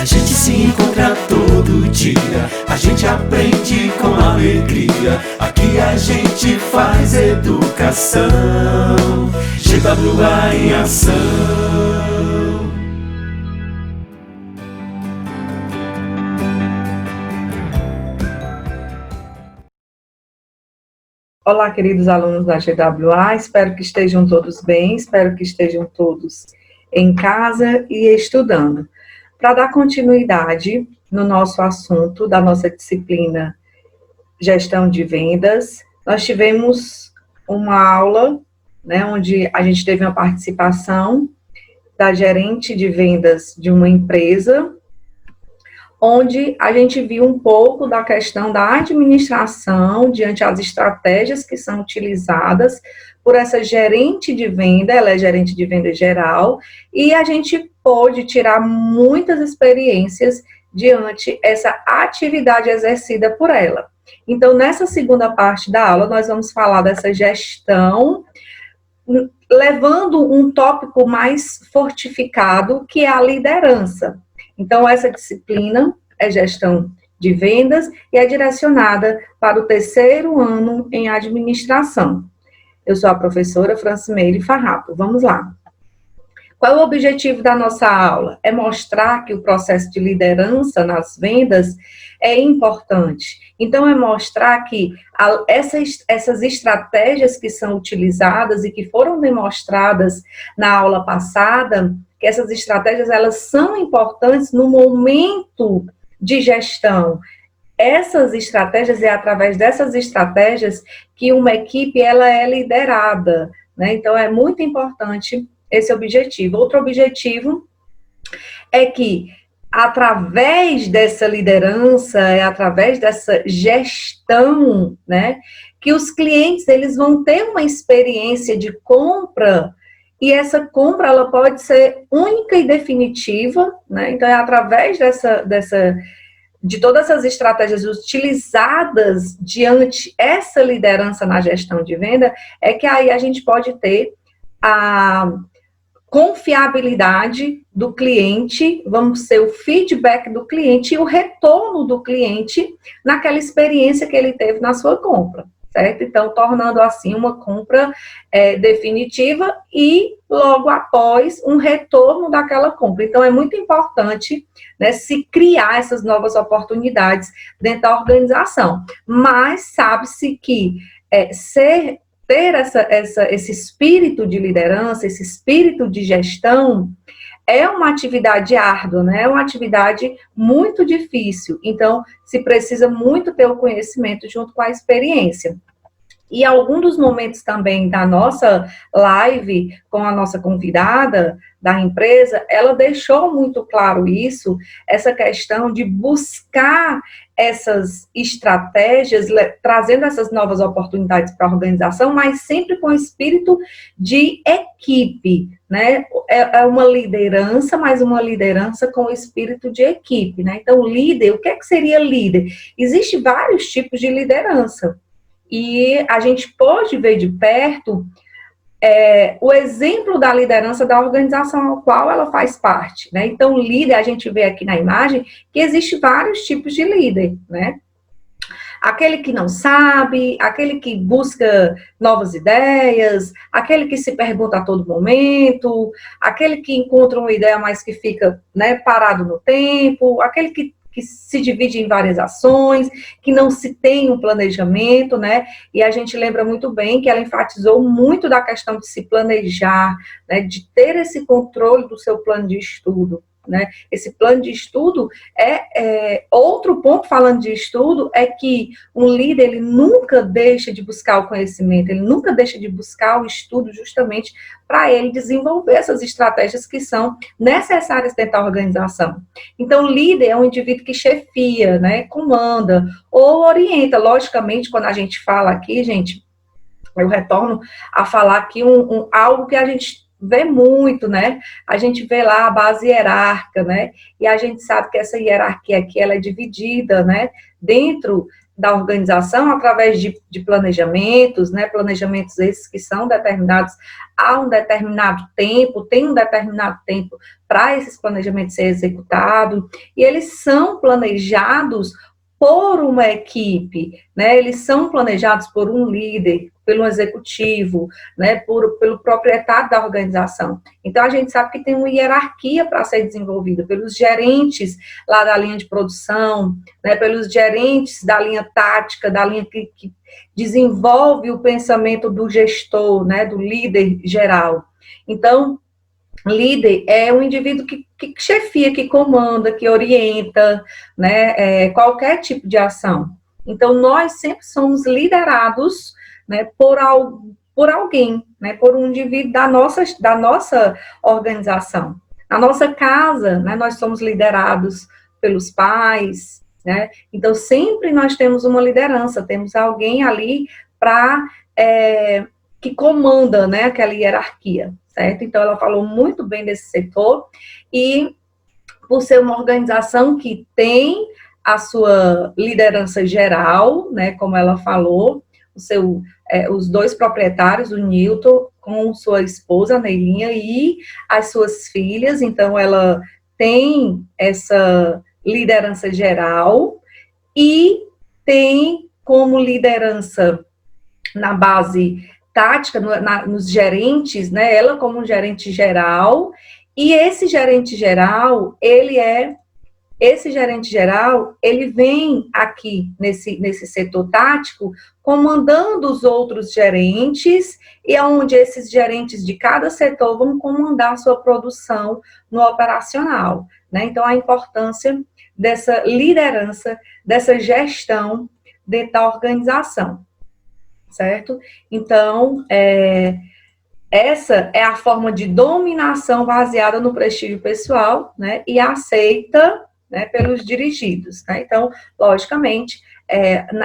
gente se encontra todo dia, a gente aprende com alegria. Aqui a gente faz educação, GWA em ação. Olá, queridos alunos da GWA, espero que estejam todos bem, espero que estejam todos em casa e estudando. Para dar continuidade no nosso assunto da nossa disciplina Gestão de Vendas, nós tivemos uma aula, né, onde a gente teve uma participação da gerente de vendas de uma empresa, onde a gente viu um pouco da questão da administração diante das estratégias que são utilizadas por essa gerente de venda. Ela é gerente de venda geral, e a gente pôde tirar muitas experiências diante essa atividade exercida por ela. Então, nessa segunda parte da aula, nós vamos falar dessa gestão, levando um tópico mais fortificado, que é a liderança. Então, essa disciplina é gestão de vendas e é direcionada para o terceiro ano em administração. Eu sou a professora Francimeire Farrapo. Vamos lá. Qual é o objetivo da nossa aula? É mostrar que o processo de liderança nas vendas é importante. Então, é mostrar que essas estratégias que são utilizadas e que foram demonstradas na aula passada, que essas estratégias, elas são importantes no momento de gestão. Essas estratégias, é através dessas estratégias que uma equipe, ela é liderada, né? Então, é muito importante esse objetivo. Outro objetivo é que, através dessa liderança, através dessa gestão, né, que os clientes, eles vão ter uma experiência de compra. E essa compra, ela pode ser única e definitiva, né? Então, é através de todas essas estratégias utilizadas diante essa liderança na gestão de venda, é que aí a gente pode ter a confiabilidade do cliente, vamos ser o feedback do cliente e o retorno do cliente naquela experiência que ele teve na sua compra. Certo? Então, tornando assim uma compra definitiva e, logo após, um retorno daquela compra. Então, é muito importante, né, se criar essas novas oportunidades dentro da organização. Mas sabe-se que ter esse espírito de liderança, esse espírito de gestão, é uma atividade árdua, né? É uma atividade muito difícil. Então, se precisa muito ter o conhecimento junto com a experiência. E algum dos momentos também da nossa live com a nossa convidada da empresa, ela deixou muito claro isso, essa questão de buscar essas estratégias, trazendo essas novas oportunidades para a organização, mas sempre com espírito de equipe, né? É uma liderança, mas uma liderança com espírito de equipe, né? Então, líder, o que seria líder? Existem vários tipos de liderança. E a gente pode ver de perto o exemplo da liderança da organização ao qual ela faz parte, né? Então, líder, a gente vê aqui na imagem que existe vários tipos de líder, né? Aquele que não sabe, aquele que busca novas ideias, aquele que se pergunta a todo momento, aquele que encontra uma ideia, mas que fica, né, parado no tempo, aquele que se divide em várias ações, que não se tem um planejamento, né? E a gente lembra muito bem que ela enfatizou muito da questão de se planejar, né? De ter esse controle do seu plano de estudo, né? Esse plano de estudo outro ponto, falando de estudo, é que um líder, ele nunca deixa de buscar o conhecimento, ele nunca deixa de buscar o estudo justamente para ele desenvolver essas estratégias que são necessárias dentro da organização. Então, líder é um indivíduo que chefia, né, comanda ou orienta. Logicamente, quando a gente fala aqui, gente, eu retorno a falar aqui algo que a gente vê muito, né? A gente vê lá a base hierárquica, né? E a gente sabe que essa hierarquia aqui, ela é dividida, né? Dentro da organização através de planejamentos, né, planejamentos esses que são determinados a um determinado tempo, tem um determinado tempo para esses planejamentos ser executados, e eles são planejados por uma equipe, né, eles são planejados por um líder, pelo executivo, né, pelo proprietário da organização. Então, a gente sabe que tem uma hierarquia para ser desenvolvida pelos gerentes lá da linha de produção, né, pelos gerentes da linha tática, da linha que desenvolve o pensamento do gestor, né, do líder geral. Então, líder é um indivíduo que chefia, que comanda, que orienta, né, qualquer tipo de ação. Então, nós sempre somos liderados, né, por alguém, né, por um indivíduo da nossa organização. Na nossa casa, né, nós somos liderados pelos pais, né, então sempre nós temos uma liderança, temos alguém ali que comanda, né, aquela hierarquia, certo? Então ela falou muito bem desse setor, e por ser uma organização que tem a sua liderança geral, né, como ela falou, os dois proprietários, o Newton, com sua esposa, Neilinha, e as suas filhas, então ela tem essa liderança geral, e tem como liderança na base tática, nos gerentes, né, ela como um gerente geral, e esse gerente geral, ele vem aqui nesse setor tático, comandando os outros gerentes, e é onde esses gerentes de cada setor vão comandar a sua produção no operacional, né? Então, a importância dessa liderança, dessa gestão dentro da organização, certo? Então, essa é a forma de dominação baseada no prestígio pessoal, né, e aceita, né, pelos dirigidos, né? Então, logicamente,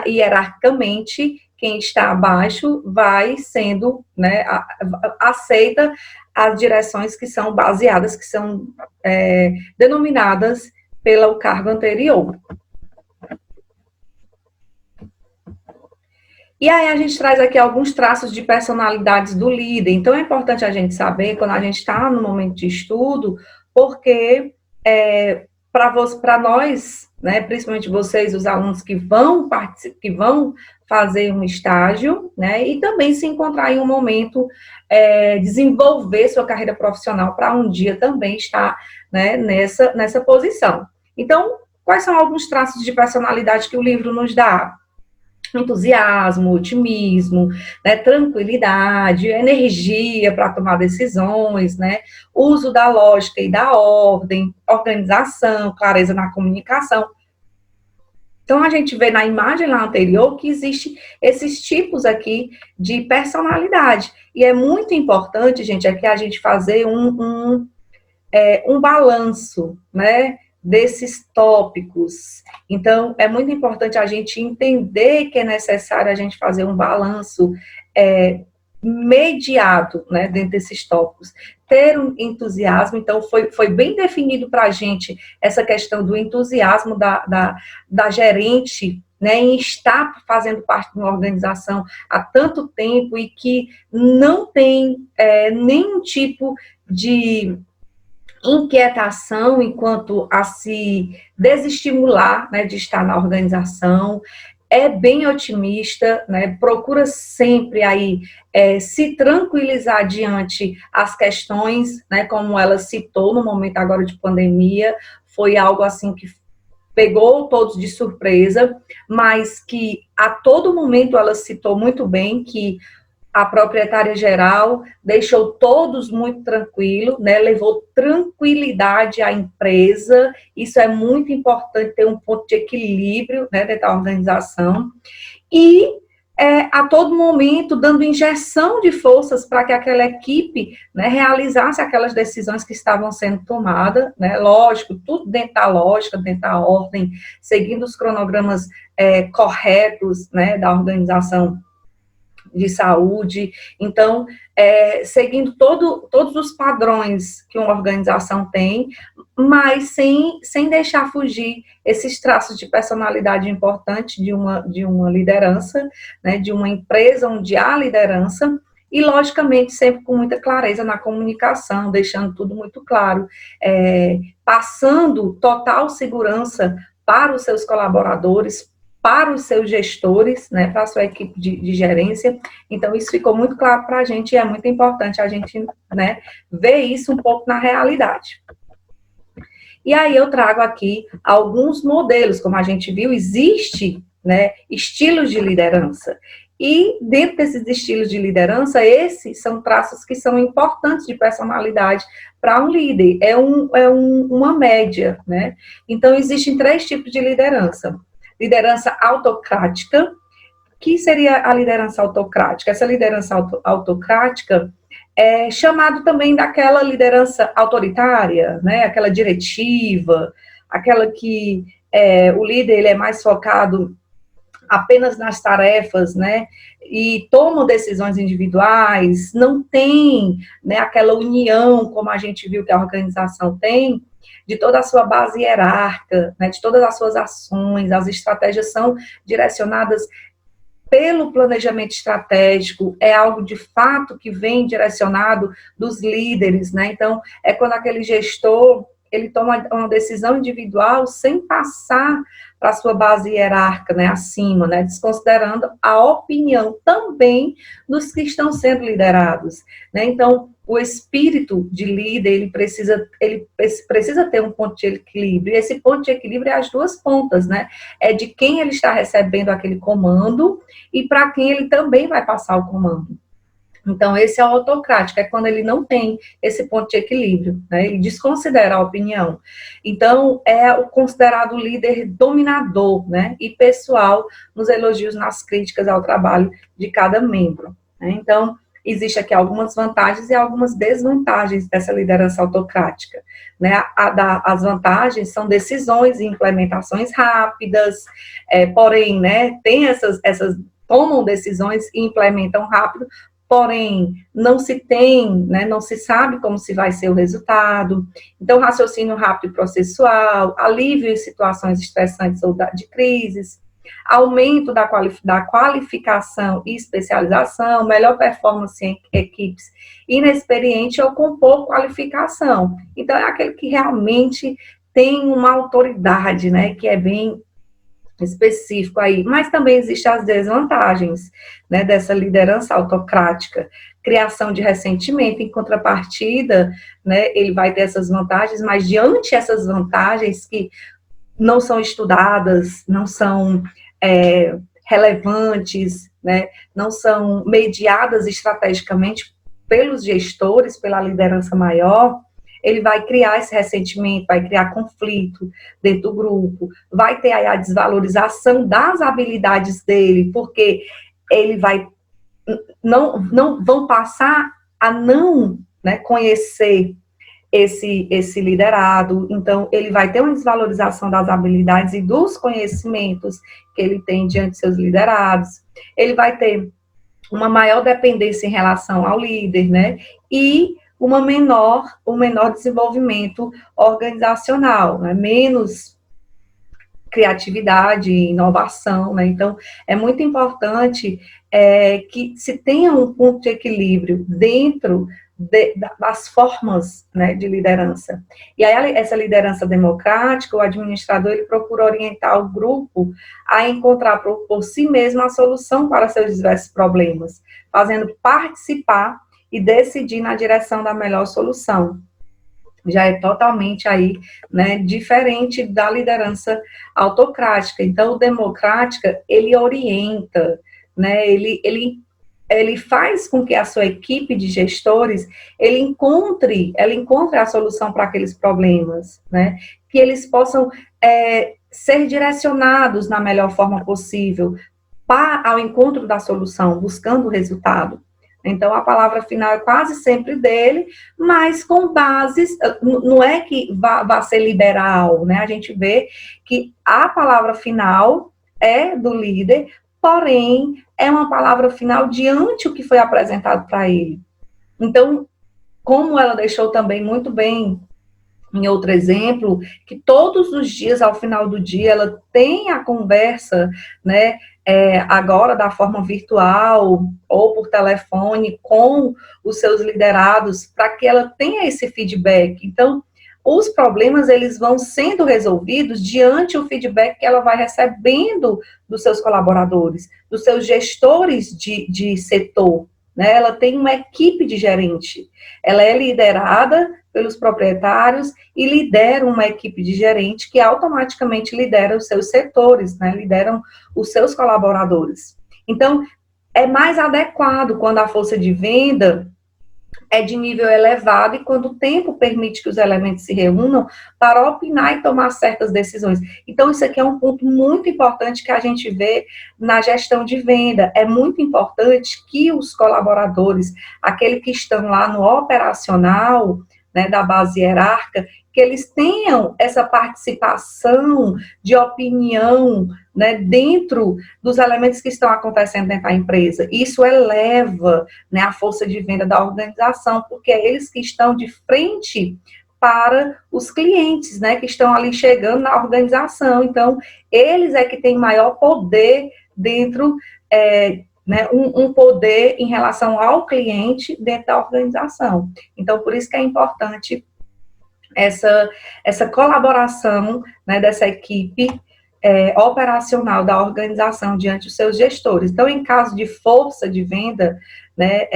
hierarquicamente, quem está abaixo vai sendo, né, aceita as direções que são baseadas, que são denominadas pelo cargo anterior. E aí a gente traz aqui alguns traços de personalidades do líder. Então, é importante a gente saber, quando a gente está no momento de estudo, porque para nós, né, principalmente vocês, os alunos que vão fazer um estágio, né, e também se encontrar em um momento, desenvolver sua carreira profissional para um dia também estar, né, nessa posição. Então, quais são alguns traços de personalidade que o livro nos dá? Entusiasmo, otimismo, né, tranquilidade, energia para tomar decisões, né, uso da lógica e da ordem, organização, clareza na comunicação. Então, a gente vê na imagem lá anterior que existe esses tipos aqui de personalidade. E é muito importante, gente, que a gente fazer um balanço, né, desses tópicos. Então, é muito importante a gente entender que é necessário a gente fazer um balanço mediado, né, dentro desses tópicos. Ter um entusiasmo, então, foi bem definido para a gente essa questão do entusiasmo da gerente, né, em estar fazendo parte de uma organização há tanto tempo e que não tem nenhum tipo de inquietação enquanto a se desestimular, né, de estar na organização, é bem otimista, né, procura sempre aí se tranquilizar diante as questões, né, como ela citou no momento agora de pandemia, foi algo assim que pegou todos de surpresa, mas que a todo momento ela citou muito bem que a proprietária geral deixou todos muito tranquilos, né, levou tranquilidade à empresa, isso é muito importante, ter um ponto de equilíbrio, né, dentro da organização, e a todo momento dando injeção de forças para que aquela equipe, né, realizasse aquelas decisões que estavam sendo tomadas, né, lógico, tudo dentro da lógica, dentro da ordem, seguindo os cronogramas corretos, né, da organização de saúde. Então, seguindo todos os padrões que uma organização tem, mas sem deixar fugir esses traços de personalidade importante de uma liderança, né, de uma empresa onde há liderança, e, logicamente, sempre com muita clareza na comunicação, deixando tudo muito claro, passando total segurança para os seus colaboradores, para os seus gestores, né, para a sua equipe de gerência. Então, isso ficou muito claro para a gente, e é muito importante a gente, né, ver isso um pouco na realidade. E aí eu trago aqui alguns modelos, como a gente viu, existe, né, estilos de liderança. E dentro desses estilos de liderança, esses são traços que são importantes de personalidade para um líder. Uma média, né? Então, existem 3 tipos de liderança. Liderança autocrática. Que seria a liderança autocrática? Essa liderança autocrática é chamado também daquela liderança autoritária, né? Aquela diretiva, aquela que o líder ele é mais focado apenas nas tarefas, né, e toma decisões individuais, não tem, né, aquela união, como a gente viu que a organização tem, de toda a sua base hierárquica, né, de todas as suas ações, as estratégias são direcionadas pelo planejamento estratégico, é algo de fato que vem direcionado dos líderes, né, então é quando aquele gestor ele toma uma decisão individual sem passar para a sua base hierárquica, né, acima, né, desconsiderando a opinião também dos que estão sendo liderados, né, então o espírito de líder, ele precisa ter um ponto de equilíbrio, e esse ponto de equilíbrio é as duas pontas, né, é de quem ele está recebendo aquele comando e para quem ele também vai passar o comando. Então, esse é o autocrático, é quando ele não tem esse ponto de equilíbrio, né? Ele desconsidera a opinião. Então, é o considerado líder dominador, né? E pessoal nos elogios, nas críticas ao trabalho de cada membro, né? Então, existe aqui algumas vantagens e algumas desvantagens dessa liderança autocrática, né? As vantagens são decisões e implementações rápidas, porém, né, tem tomam decisões e implementam rápido, porém, não se tem, né, não se sabe como se vai ser o resultado. Então, raciocínio rápido e processual, alívio em situações estressantes ou de crises, aumento da qualificação e especialização, melhor performance em equipes inexperientes ou com pouca qualificação. Então, é aquele que realmente tem uma autoridade, né, que é bem específico aí, mas também existem as desvantagens, né, dessa liderança autocrática, criação de ressentimento, em contrapartida, né, ele vai ter essas vantagens, mas diante dessas vantagens que não são estudadas, não são relevantes, né, não são mediadas estrategicamente pelos gestores, pela liderança maior, ele vai criar esse ressentimento, vai criar conflito dentro do grupo, vai ter aí a desvalorização das habilidades dele, porque ele vai, não vão passar a não, né, conhecer esse liderado, então ele vai ter uma desvalorização das habilidades e dos conhecimentos que ele tem diante de seus liderados, ele vai ter uma maior dependência em relação ao líder, né, e um menor desenvolvimento organizacional, né? Menos criatividade, inovação, né? Então, é muito importante que se tenha um ponto de equilíbrio dentro das formas, né, de liderança. E aí, essa liderança democrática, o administrador, ele procura orientar o grupo a encontrar por si mesmo a solução para seus diversos problemas, fazendo participar e decidir na direção da melhor solução. Já é totalmente aí, né, diferente da liderança autocrática. Então, o democrática, ele orienta, né, ele faz com que a sua equipe de gestores, ela encontre a solução para aqueles problemas, né, que eles possam ser direcionados na melhor forma possível ao encontro da solução, buscando o resultado. Então, a palavra final é quase sempre dele, mas com bases, não é que vá ser liberal, né? A gente vê que a palavra final é do líder, porém, é uma palavra final diante o que foi apresentado para ele. Então, como ela deixou também muito bem em outro exemplo, que todos os dias, ao final do dia, ela tem a conversa, né, agora da forma virtual ou por telefone com os seus liderados, para que ela tenha esse feedback. Então, os problemas, eles vão sendo resolvidos diante o feedback que ela vai recebendo dos seus colaboradores, dos seus gestores de setor, né? Ela tem uma equipe de gerente, ela é liderada pelos proprietários e lidera uma equipe de gerente que automaticamente lidera os seus setores, né? Lideram os seus colaboradores. Então, é mais adequado quando a força de venda é de nível elevado e quando o tempo permite que os elementos se reúnam para opinar e tomar certas decisões. Então, isso aqui é um ponto muito importante que a gente vê na gestão de venda. É muito importante que os colaboradores, aqueles que estão lá no operacional, né, da base hierárquica, que eles tenham essa participação de opinião, né, dentro dos elementos que estão acontecendo dentro da empresa. Isso eleva, né, a força de venda da organização, porque é eles que estão de frente para os clientes, né, que estão ali chegando na organização. Então, eles é que têm maior poder dentro, né, um poder em relação ao cliente dentro da organização. Então, por isso que é importante essa colaboração, né, dessa equipe operacional da organização diante dos seus gestores. Então, em caso de força de venda, né,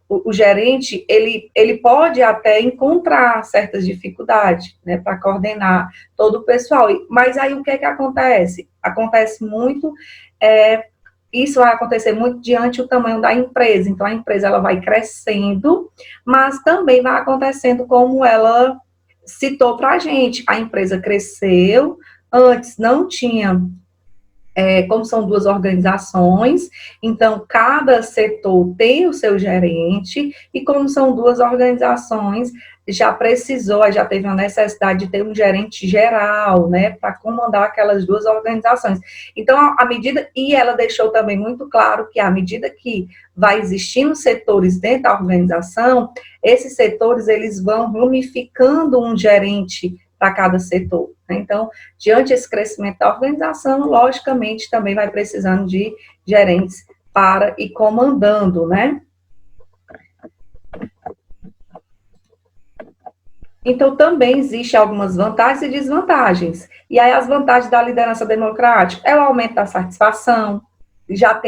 o gerente, ele pode até encontrar certas dificuldades, né, para coordenar todo o pessoal, mas aí o que é que acontece? Acontece muito, isso vai acontecer muito diante do tamanho da empresa, então a empresa ela vai crescendo, mas também vai acontecendo como ela citou para a gente, a empresa cresceu, antes não tinha, como são duas organizações, então cada setor tem o seu gerente, e como são duas organizações, já teve a necessidade de ter um gerente geral, né, para comandar aquelas duas organizações. Então, e ela deixou também muito claro que à medida que vai existindo setores dentro da organização, esses setores, eles vão ramificando um gerente para cada setor, né? Então, diante desse crescimento da organização, logicamente, também vai precisando de gerentes para ir comandando, né? Então, também existem algumas vantagens e desvantagens. E aí, as vantagens da liderança democrática é o aumento da satisfação, já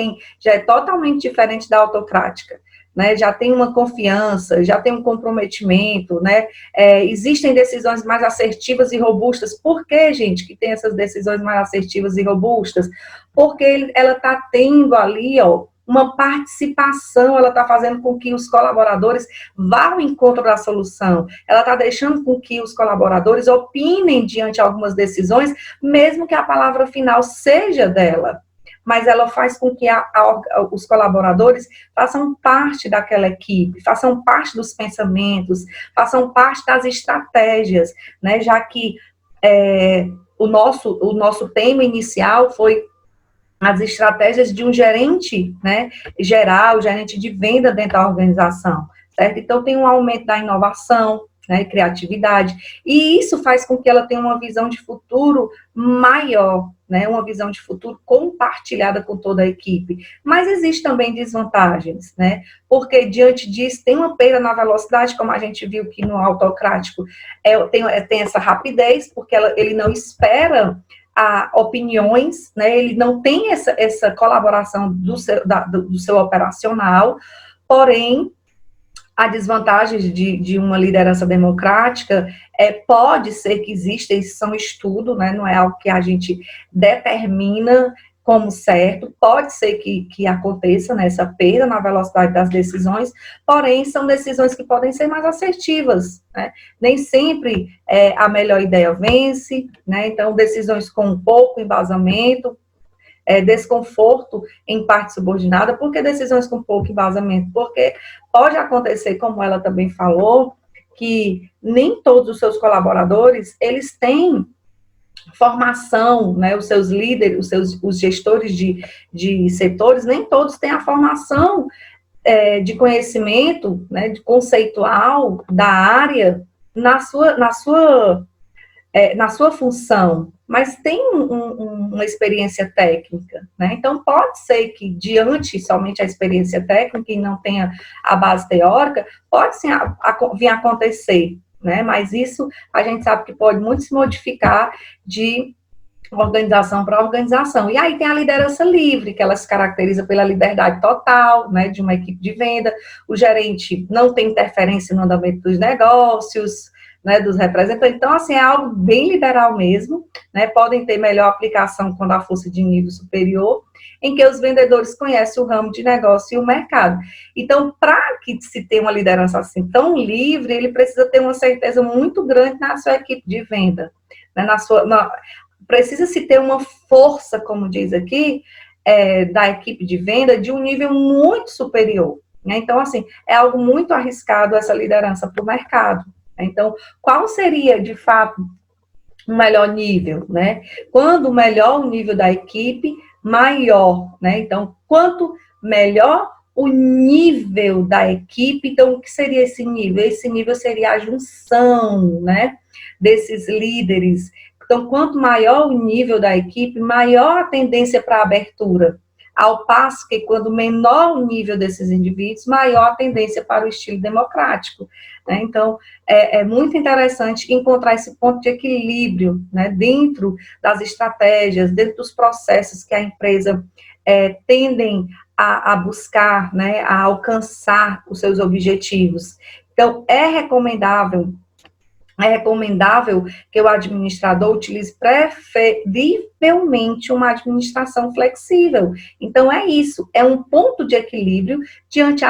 é totalmente diferente da autocrática, né? Já tem uma confiança, já tem um comprometimento, né? Existem decisões mais assertivas e robustas. Por que, gente, que tem essas decisões mais assertivas e robustas? Porque ela está tendo ali, ó, uma participação, ela está fazendo com que os colaboradores vá ao encontro da solução, ela está deixando com que os colaboradores opinem diante de algumas decisões, mesmo que a palavra final seja dela, mas ela faz com que os colaboradores façam parte daquela equipe, façam parte dos pensamentos, façam parte das estratégias, né, já que o nosso tema inicial foi as estratégias de um gerente, né, geral, gerente de venda dentro da organização, certo? Então, tem um aumento da inovação, né, criatividade, e isso faz com que ela tenha uma visão de futuro maior, né, uma visão de futuro compartilhada com toda a equipe. Mas existem também desvantagens, né, porque diante disso tem uma perda na velocidade, como a gente viu que no autocrático tem essa rapidez, porque ele não espera opiniões, né, ele não tem essa colaboração do seu operacional, porém, a desvantagem de uma liderança democrática pode ser que exista, isso são estudos, né, não é algo que a gente determina como certo, pode ser que aconteça, né, essa perda na velocidade das decisões, porém, são decisões que podem ser mais assertivas, né? Nem sempre a melhor ideia vence, né? Então, decisões com pouco embasamento, desconforto em parte subordinada. Por que decisões com pouco embasamento? Porque pode acontecer, como ela também falou, que nem todos os seus colaboradores, eles têm formação, né, os seus líderes, os gestores de setores, nem todos têm a formação de conhecimento, né, de conceitual da área na sua função, mas tem uma experiência técnica, né? Então, pode ser que, diante somente a experiência técnica e não tenha a base teórica, pode sim vir a acontecer, né? Mas isso a gente sabe que pode muito se modificar de organização para organização. E aí tem a liderança livre, que ela se caracteriza pela liberdade total, né, de uma equipe de venda. O gerente não tem interferência no andamento dos negócios, né, dos representantes. Então, assim, é algo bem liberal mesmo, né, podem ter melhor aplicação quando a força de nível superior, em que os vendedores conhecem o ramo de negócio e o mercado. Então, para que se tenha uma liderança assim tão livre, ele precisa ter uma certeza muito grande na sua equipe de venda, né, precisa-se ter uma força, como diz aqui, da equipe de venda de um nível muito superior, né? Então, assim, é algo muito arriscado essa liderança para o mercado. Então, qual seria, de fato, o melhor nível, né? Quando melhor o nível da equipe, maior, né? Então, quanto melhor o nível da equipe, então, o que seria esse nível? Esse nível seria a junção, né, desses líderes. Então, quanto maior o nível da equipe, maior a tendência para a abertura. Ao passo que, quando menor o nível desses indivíduos, maior a tendência para o estilo democrático, né? Então, é muito interessante encontrar esse ponto de equilíbrio, né, dentro das estratégias, dentro dos processos que a empresa tendem a buscar, né, a alcançar os seus objetivos. Então, é recomendável que o administrador utilize preferivelmente uma administração flexível. Então, é isso, é um ponto de equilíbrio diante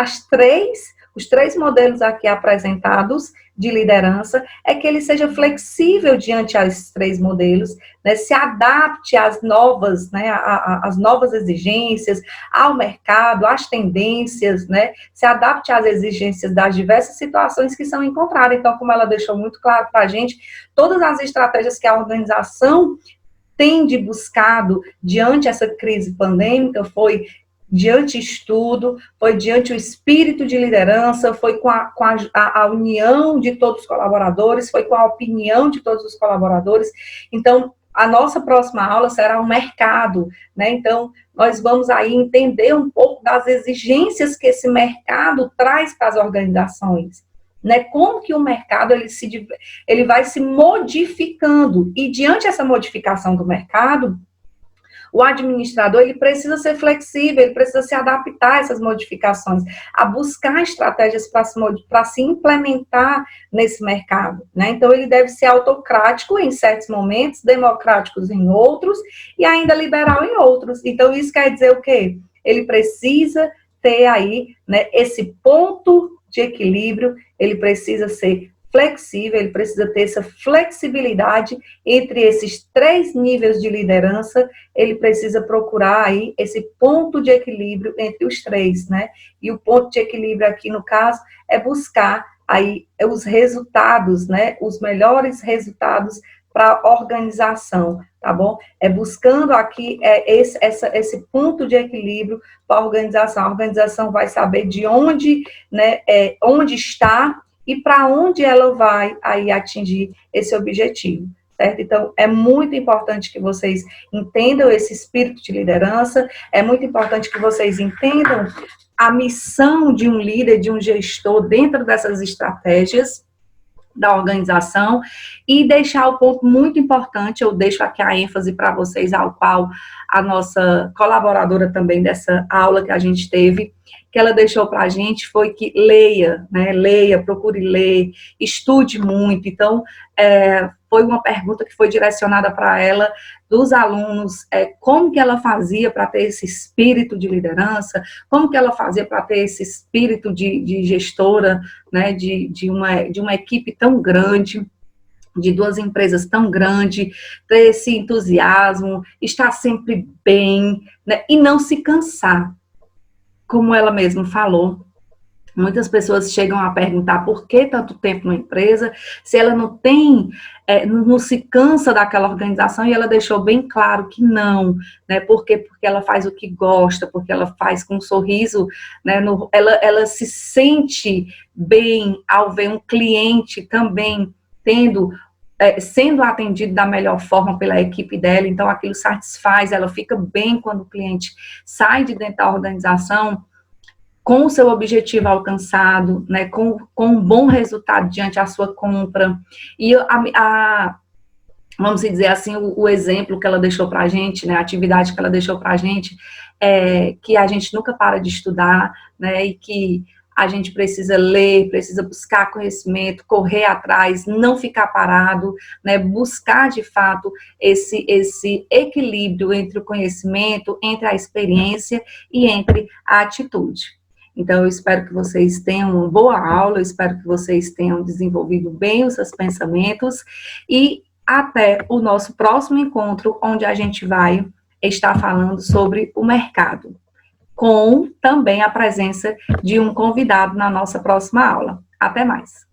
os três modelos aqui apresentados de liderança, é que ele seja flexível diante desses três modelos, né, se adapte às novas, né, às novas exigências, ao mercado, às tendências, né, se adapte às exigências das diversas situações que são encontradas. Então, como ela deixou muito claro para a gente, todas as estratégias que a organização tem buscado diante dessa crise pandêmica foi diante estudo, foi diante o espírito de liderança, foi com a união de todos os colaboradores, foi com a opinião de todos os colaboradores. Então, a nossa próxima aula será o mercado, né? Então, nós vamos aí entender um pouco das exigências que esse mercado traz para as organizações, né? Como que o mercado ele vai se modificando, e diante dessa modificação do mercado, o administrador, ele precisa ser flexível, ele precisa se adaptar a essas modificações, a buscar estratégias para se implementar nesse mercado, né? Então, ele deve ser autocrático em certos momentos, democráticos em outros, e ainda liberal em outros. Então, isso quer dizer o quê? Ele precisa ter aí, né, esse ponto de equilíbrio, ele precisa ser flexível, ele precisa ter essa flexibilidade entre esses três níveis de liderança, ele precisa procurar aí esse ponto de equilíbrio entre os três, né? E o ponto de equilíbrio aqui, no caso, é buscar aí os resultados, né? Os melhores resultados para a organização, tá bom? É buscando aqui esse ponto de equilíbrio para a organização. A organização vai saber de onde, né, onde está e para onde ela vai aí atingir esse objetivo, certo? Então, é muito importante que vocês entendam esse espírito de liderança, é muito importante que vocês entendam a missão de um líder, de um gestor dentro dessas estratégias da organização, e deixar o ponto muito importante, eu deixo aqui a ênfase para vocês, ao qual a nossa colaboradora também dessa aula que a gente teve, que ela deixou para a gente, foi que leia, né, leia, procure ler, estude muito. Então, foi uma pergunta que foi direcionada para ela, dos alunos, como que ela fazia para ter esse espírito de liderança, como que ela fazia para ter esse espírito de gestora, né, de uma equipe tão grande, de duas empresas tão grandes, ter esse entusiasmo, estar sempre bem, né, e não se cansar. Como ela mesma falou, Muitas pessoas chegam a perguntar por que tanto tempo numa empresa, se ela não tem, não se cansa daquela organização, e ela deixou bem claro que não, né? Por quê? Porque ela faz o que gosta, porque ela faz com um sorriso, né? Ela se sente bem ao ver um cliente também tendo, sendo atendido da melhor forma pela equipe dela, então aquilo satisfaz, ela fica bem quando o cliente sai de dentro da organização com o seu objetivo alcançado, né, com um bom resultado diante da sua compra. E vamos dizer assim, o exemplo que ela deixou para a gente, né, a atividade que ela deixou para a gente, é que a gente nunca para de estudar, né, e que a gente precisa ler, precisa buscar conhecimento, correr atrás, não ficar parado, né, buscar de fato esse equilíbrio entre o conhecimento, entre a experiência e entre a atitude. Então, eu espero que vocês tenham uma boa aula, eu espero que vocês tenham desenvolvido bem os seus pensamentos e até o nosso próximo encontro, onde a gente vai estar falando sobre o mercado, com também a presença de um convidado na nossa próxima aula. Até mais.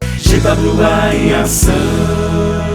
GWA em ação.